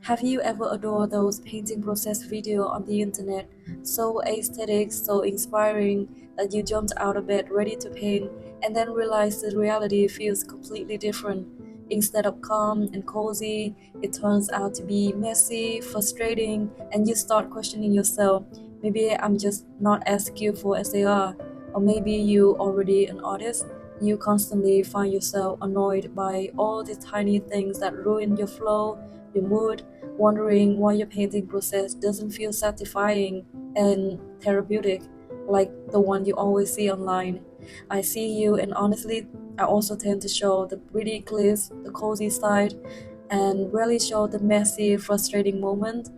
Have you ever adored those painting process video on the internet? So aesthetic, so inspiring that you jumped out of bed ready to paint and then realized the reality feels completely different. Instead of calm and cozy, it turns out to be messy, frustrating, and you start questioning yourself. Maybe I'm just not as skillful as they are, or maybe you already an artist. You constantly find yourself annoyed by all the tiny things that ruin your flow, your mood, wondering why your painting process doesn't feel satisfying and therapeutic like the one you always see online. I see you, and honestly, I also tend to show the pretty clips, the cozy side, and rarely show the messy, frustrating moment.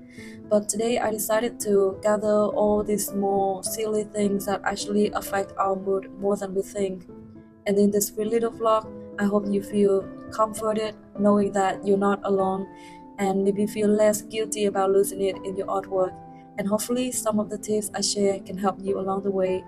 But today I decided to gather all these small, silly things that actually affect our mood more than we think. And in this free little vlog, I hope you feel comforted knowing that you're not alone and maybe feel less guilty about losing it in your artwork. And hopefully, some of the tips I share can help you along the way.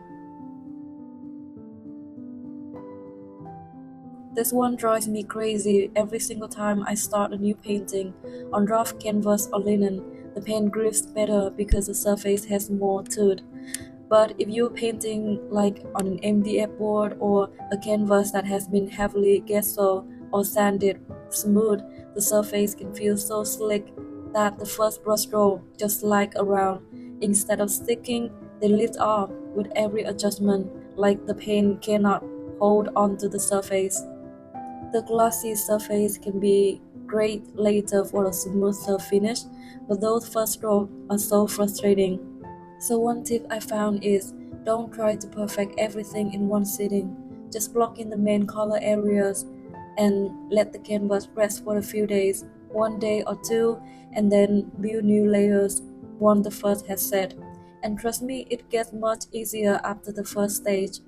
This one drives me crazy every single time I start a new painting. On rough canvas or linen, the paint grips better because the surface has more to it. But if you're painting like on an MDF board or a canvas that has been heavily gesso or sanded smooth, the surface can feel so slick that the first brushstroke just slide around. Instead of sticking, they lift off with every adjustment, like the paint cannot hold onto the surface. The glossy surface can be great later for a smoother finish, but those first strokes are so frustrating. So one tip I found is don't try to perfect everything in one sitting. Just block in the main color areas and let the canvas rest for a few days, 1 day or two, and then build new layers once the first has set. And trust me, it gets much easier after the first stage.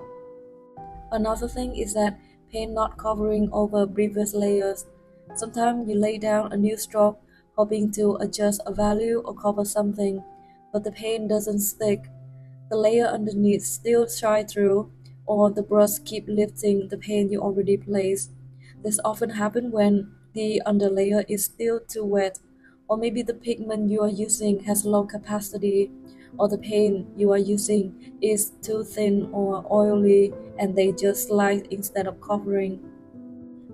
Another thing is that paint not covering over previous layers. Sometimes you lay down a new stroke hoping to adjust a value or cover something, but the paint doesn't stick. The layer underneath still shine through, or the brush keep lifting the paint you already placed. This often happens when the underlayer is still too wet, or maybe the pigment you are using has low capacity, or the paint you are using is too thin or oily and they just slide instead of covering.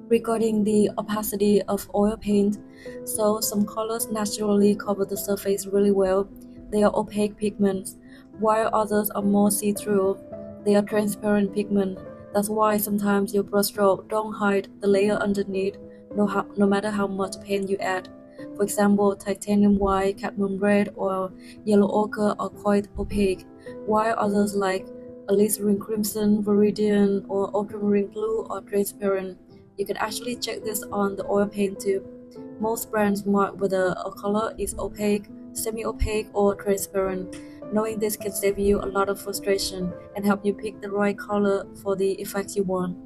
Regarding the opacity of oil paint, so some colors naturally cover the surface really well. They are opaque pigments, while others are more see-through. They are transparent pigment. That's why sometimes your brushstroke don't hide the layer underneath, no matter how much paint you add. For example, titanium white, cadmium red, or yellow ochre are quite opaque, while others like alizarin crimson, viridian, or ultramarine blue are transparent. You can actually check this on the oil paint tube. Most brands mark whether a color is opaque, semi-opaque, or transparent. Knowing this can save you a lot of frustration and help you pick the right color for the effect you want.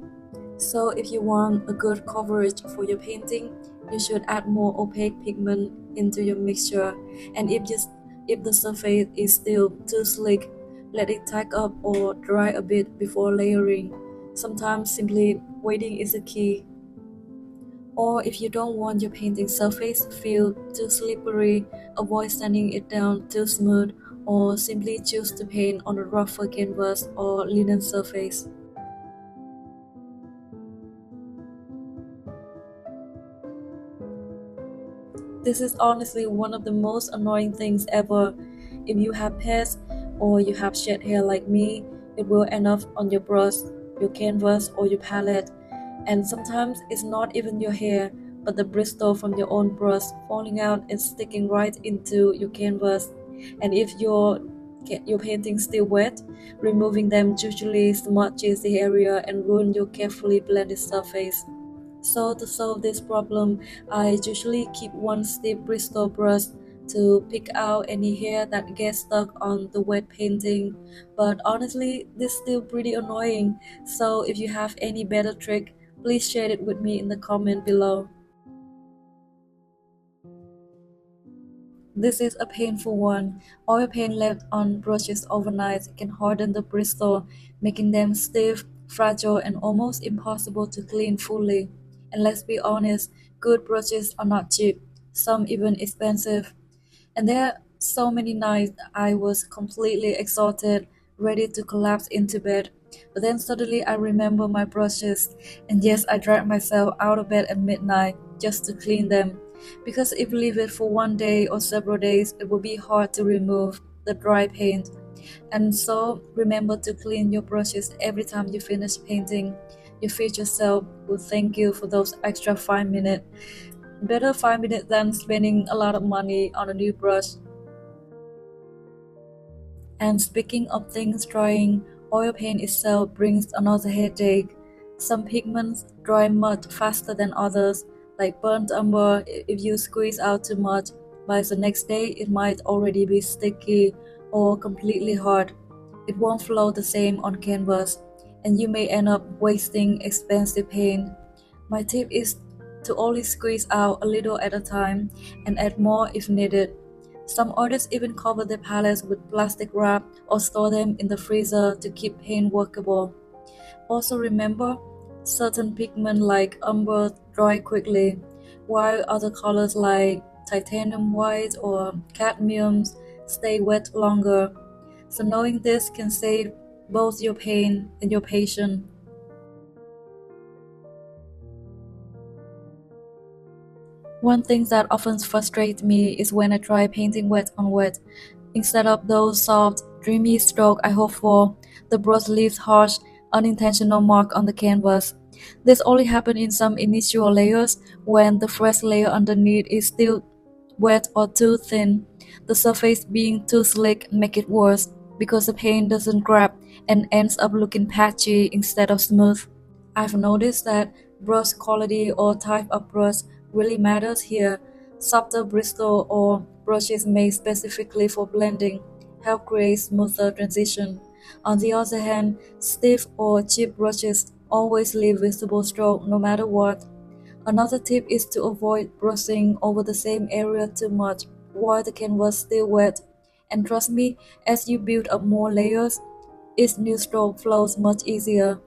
So if you want a good coverage for your painting, you should add more opaque pigment into your mixture. And if the surface is still too slick, let it tag up or dry a bit before layering. Sometimes simply waiting is the key. Or if you don't want your painting surface to feel too slippery, avoid sanding it down too smooth, or simply choose to paint on a rougher canvas or linen surface. This is honestly one of the most annoying things ever. If you have pets or you have shed hair like me, it will end up on your brush, your canvas, or your palette. And sometimes it's not even your hair, but the bristle from your own brush falling out and sticking right into your canvas. And if your painting still wet, removing them usually smudges the area and ruin your carefully blended surface. So to solve this problem, I usually keep one stiff bristle brush to pick out any hair that gets stuck on the wet painting. But honestly, this is still pretty annoying. So if you have any better trick, please share it with me in the comment below. This is a painful one. Oil paint left on brushes overnight can harden the bristle, making them stiff, fragile, and almost impossible to clean fully. And let's be honest, good brushes are not cheap. some even expensive. And there are so many nights I was completely exhausted, ready to collapse into bed. But then suddenly I remember my brushes, and yes, I dragged myself out of bed at midnight just to clean them. Because if you leave it for one day or several days, it will be hard to remove the dry paint. And so remember to clean your brushes every time you finish painting. Your future self will thank you for those extra 5 minutes. Better 5 minutes than spending a lot of money on a new brush. And speaking of things drying, oil paint itself brings another headache. Some pigments dry much faster than others, like burnt umber. If you squeeze out too much, by the next day it might already be sticky or completely hard. It won't flow the same on canvas, and you may end up wasting expensive paint. My tip is to only squeeze out a little at a time and add more if needed. Some artists even cover their palettes with plastic wrap or store them in the freezer to keep paint workable. Also remember, certain pigments like umber dry quickly, while other colors like titanium white or cadmiums stay wet longer. So knowing this can save both your pain and your patience. One thing that often frustrates me is when I try painting wet on wet. Instead of those soft, dreamy strokes I hope for, the brush leaves harsh, unintentional mark on the canvas. This only happens in some initial layers when the fresh layer underneath is still wet or too thin. The surface being too slick make it worse because the paint doesn't grab and ends up looking patchy instead of smooth. I've noticed that brush quality or type of brush really matters here. Softer bristle or brushes made specifically for blending help create smoother transition. On the other hand, stiff or cheap brushes always leave visible stroke no matter what. Another tip is to avoid brushing over the same area too much while the canvas is still wet. And trust me, as you build up more layers, each new stroke flows much easier.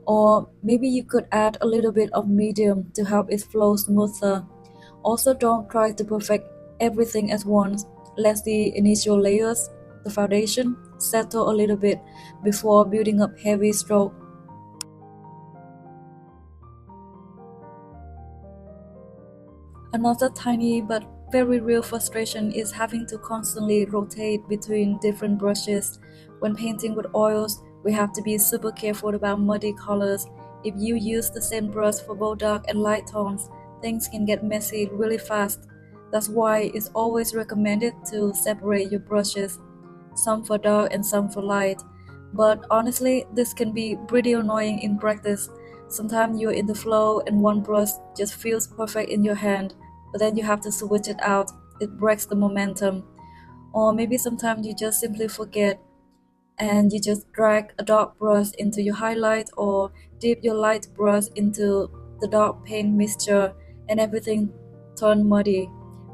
Or maybe you could add a little bit of medium to help it flow smoother. Also, don't try to perfect everything at once. Let the initial layers, the foundation, settle a little bit before building up heavy stroke. Another tiny but very real frustration is having to constantly rotate between different brushes. When painting with oils, we have to be super careful about muddy colors. If you use the same brush for both dark and light tones, things can get messy really fast. That's why it's always recommended to separate your brushes, some for dark and some for light. But honestly, this can be pretty annoying in practice. Sometimes you're in the flow and one brush just feels perfect in your hand, but then you have to switch it out. It breaks the momentum. Or maybe sometimes you just simply forget and you just drag a dark brush into your highlight or dip your light brush into the dark paint mixture and everything turn muddy.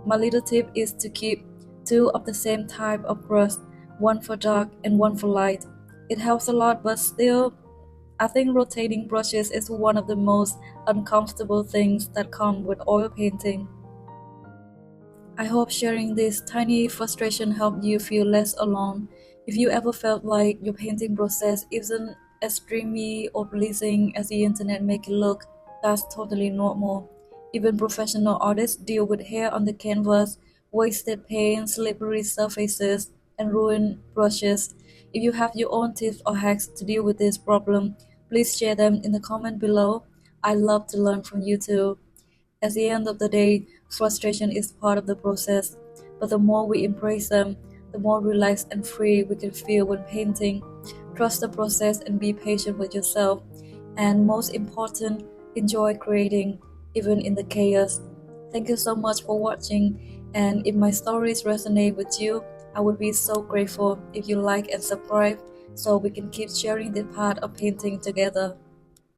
My little tip is to keep two of the same type of brush, one for dark and one for light. It helps a lot, but still, I think rotating brushes is one of the most uncomfortable things that come with oil painting. I hope sharing this tiny frustration helped you feel less alone. If you ever felt like your painting process isn't as dreamy or pleasing as the internet make it look, that's totally normal. Even professional artists deal with hair on the canvas, wasted paint, slippery surfaces, and ruined brushes. If you have your own tips or hacks to deal with this problem, please share them in the comment below. I love to learn from you too. At the end of the day, frustration is part of the process, but the more we embrace them, the more relaxed and free we can feel when painting. Trust the process and be patient with yourself. And most important, enjoy creating, even in the chaos. Thank you so much for watching. And if my stories resonate with you, I would be so grateful if you like and subscribe so we can keep sharing this part of painting together.